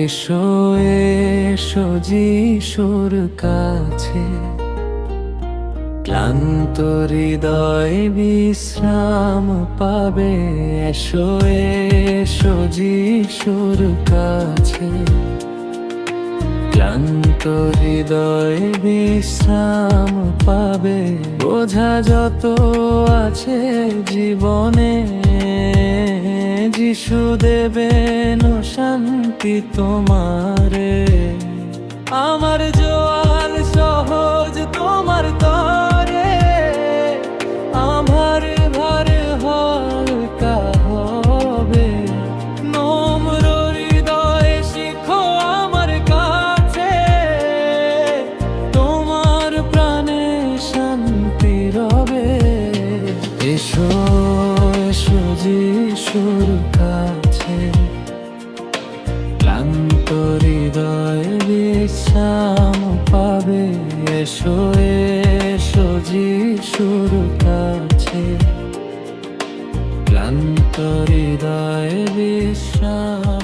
এসো এসো যিশুর কাছে, ক্লান্ত হৃদয় বিশ্রাম পাবে। এসো এসো যিশুর কাছে, ক্লান্ত হৃদয় বিশ্রাম পাবে। বোঝা যত আছে জীবনে, যিশু দেবেন শান্তি তোমারে। আমার জোয়ার সহজ তোমার তরে, আমার ভার হালকা হবে। নম্র হৃদয়ে শিখো আমার কাছে, তোমার প্রাণে শান্তি রবে। এসো এসো যিশুর কাছে, ক্লান্ত হৃদয় বিশ্রাম পাবে। এসো এসো যিশুর কাছে, ক্লান্ত হৃদয় বিশ্রাম